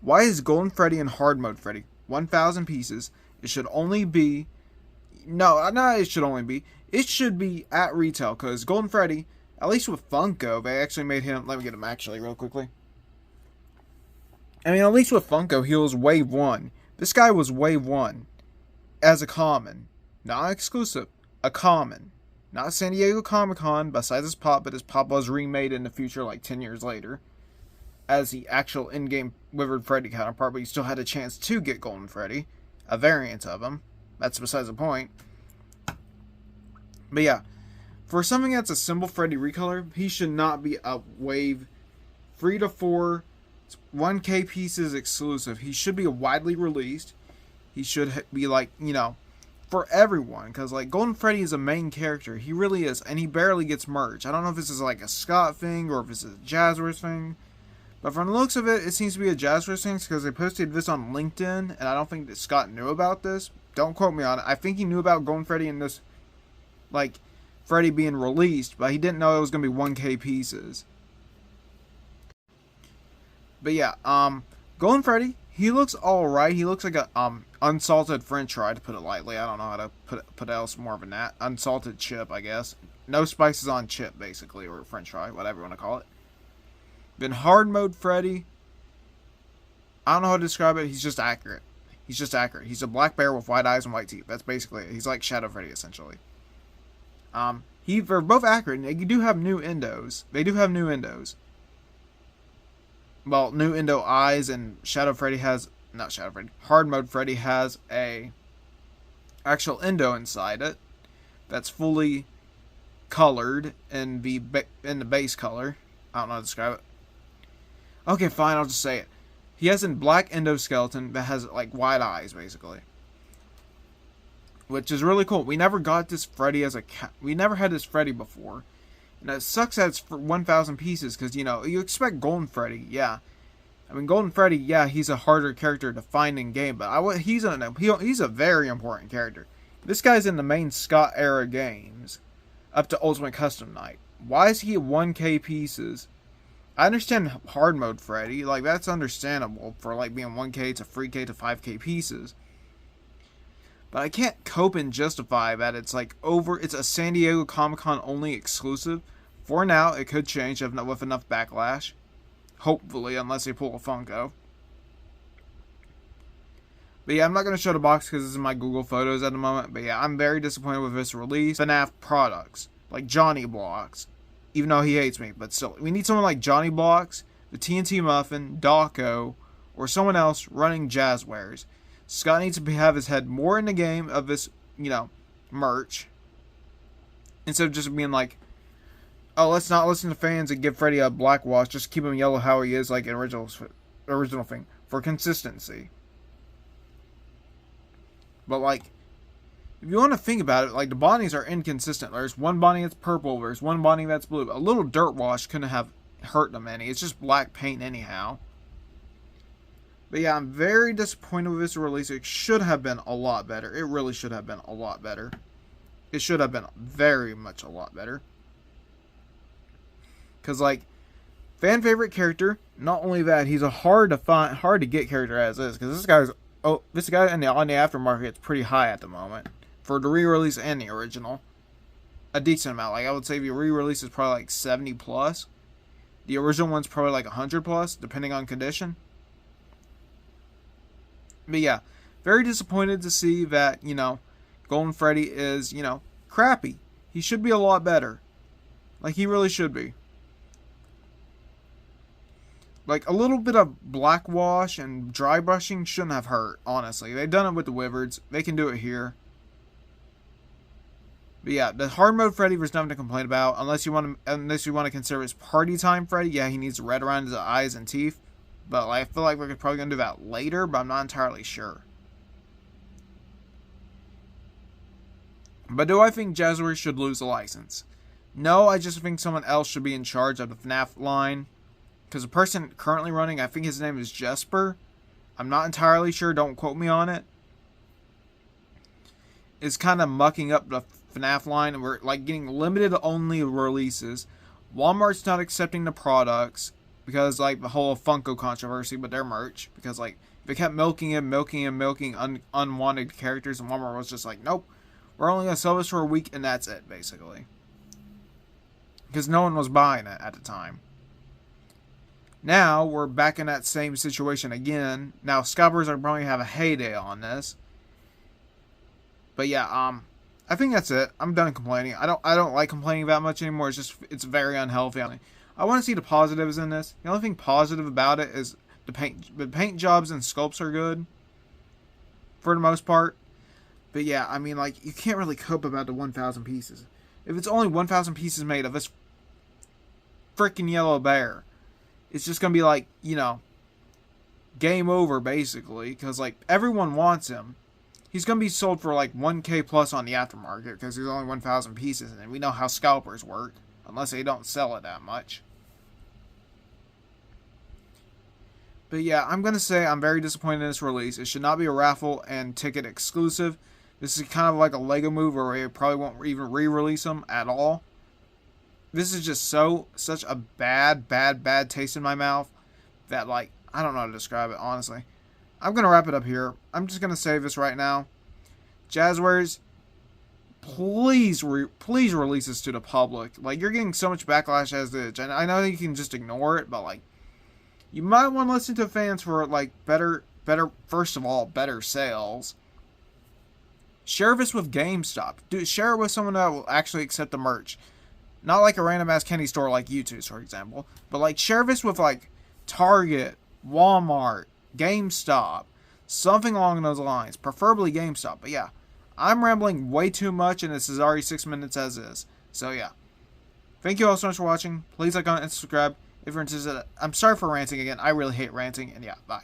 Why is Golden Freddy and Hard Mode Freddy 1,000 pieces? It should only be... No, not it should only be. It should be at retail, because Golden Freddy, at least with Funko, they actually made him... Let me get him actually real quickly. I mean, at least with Funko, he was Wave 1. This guy was Wave 1 as a common. Not exclusive. A common. Not San Diego Comic-Con, besides his pop, but his pop was remade in the future like 10 years later as the actual in-game Withered Freddy counterpart, but you still had a chance to get Golden Freddy. A variant of him. That's besides the point. But yeah, for something that's a simple Freddy recolor, he should not be a Wave 3 to 4 1K pieces exclusive. He should be widely released. He should be like, you know, for everyone, because like Golden Freddy is a main character. He really is, and he barely gets merch. I don't know if this is like a Scott thing or if it's a Jazwares thing, but from the looks of it, it seems to be a Jazwares thing because they posted this on LinkedIn, and I don't think that Scott knew about this. Don't quote me on it. I think he knew about Golden Freddy and this, like, Freddy being released, but he didn't know it was going to be 1K pieces. But yeah, Golden Freddy, he looks alright. He looks like a unsalted french fry, to put it lightly. I don't know how to put else more than that. Unsalted chip, I guess. No spices on chip, basically, or french fry, whatever you want to call it. Then Hard Mode Freddy, I don't know how to describe it. He's just accurate. He's just accurate. He's a black bear with white eyes and white teeth. That's basically it. He's like Shadow Freddy, essentially. They're both accurate. They do have new endos. They do have new endos. Well, new endo eyes, and Shadow Freddy has... Not Shadow Freddy. Hard Mode Freddy has a actual endo inside it that's fully colored in the base color. I don't know how to describe it. Okay, fine, I'll just say it. He has a black endoskeleton that has, like, white eyes, basically. Which is really cool. We never got this Freddy as a... We never had this Freddy before. And it sucks that it's for 1,000 pieces, because, you know, you expect Golden Freddy, yeah. I mean, Golden Freddy, yeah, he's a harder character to find in game, but he's a very important character. This guy's in the main Scott era games, up to Ultimate Custom Night. Why is he 1K pieces? I understand Hard Mode Freddy, like, that's understandable for, like, being 1K to 3K to 5K pieces. But I can't cope and justify that it's, like, it's a San Diego Comic-Con only exclusive. For now, it could change with enough backlash. Hopefully, unless they pull a Funko. But yeah, I'm not going to show the box because this is my Google Photos at the moment. But yeah, I'm very disappointed with this release. FNAF products, like Johnny Blocks. Even though he hates me, but still. We need someone like Johnny Blocks, the TNT Muffin, Dawko, or someone else running Jazwares. Scott needs to have his head more in the game of this, you know, merch. Instead of just being like, oh, let's not listen to fans and give Freddy a black wash. Just keep him yellow how he is, like an original thing. For consistency. But, like, if you want to think about it, like, the bodies are inconsistent. There's one body that's purple. There's one body that's blue. A little dirt wash couldn't have hurt them any. It's just black paint anyhow. But yeah, I'm very disappointed with this release. It should have been a lot better. It really should have been a lot better. It should have been very much a lot better. Because, like, fan favorite character. Not only that, he's a hard to get character as is. Because this guy on the aftermarket is pretty high at the moment for the re-release and the original. A decent amount. Like, I would say the re-release is probably like 70 plus. The original one's probably like 100 plus, depending on condition. But yeah, very disappointed to see that, you know, Golden Freddy is, you know, crappy. He should be a lot better. Like, he really should be. Like, a little bit of black wash and dry brushing shouldn't have hurt, honestly. They've done it with the Wizards. They can do it here. But yeah, the Hard Mode Freddy, there's nothing to complain about. Unless you want to consider his Party Time Freddy. Yeah, he needs red around his eyes and teeth. But like, I feel like we're probably going to do that later, but I'm not entirely sure. But do I think Jazwares should lose the license? No, I just think someone else should be in charge of the FNAF line. Because the person currently running, I think his name is Jesper. I'm not entirely sure, don't quote me on it. Is kind of mucking up the FNAF line, and we're like getting limited only releases. Walmart's not accepting the products. because like the whole Funko controversy with their merch, because like they kept milking unwanted characters, and Walmart was just like, nope, we're only gonna sell this for a week and that's it, basically, because no one was buying it at the time. Now we're back in that same situation again. Now scalpers are probably have a heyday on this, but yeah, I think that's it. I'm done complaining. I don't like complaining that much anymore. It's very unhealthy. I want to see the positives in this. The only thing positive about it is the paint jobs and sculpts are good for the most part. But yeah, I mean, like, you can't really cope about the 1,000 pieces. If it's only 1,000 pieces made of this freaking yellow bear, it's just gonna be like, you know, game over basically, because like everyone wants him. He's gonna be sold for like 1K plus on the aftermarket because there's only 1,000 pieces, and we know how scalpers work. Unless they don't sell it that much. But yeah, I'm going to say I'm very disappointed in this release. It should not be a raffle and ticket exclusive. This is kind of like a Lego move where they probably won't even re-release them at all. This is just such a bad taste in my mouth that, like, I don't know how to describe it, honestly. I'm going to wrap it up here. I'm just going to save this right now. Jazwares, please release this to the public. Like, you're getting so much backlash as it is. And I know you can just ignore it, but like, you might want to listen to fans for like better first of all, better sales. Share this with GameStop. Share it with someone that will actually accept the merch. Not like a random ass candy store like YouTube's, for example. But like, share this with like Target, Walmart, GameStop. Something along those lines. Preferably GameStop. But yeah, I'm rambling way too much, and this is already 6 minutes as is. So yeah. Thank you all so much for watching. Please like, comment, and subscribe if you're interested. I'm sorry for ranting again. I really hate ranting. And yeah, bye.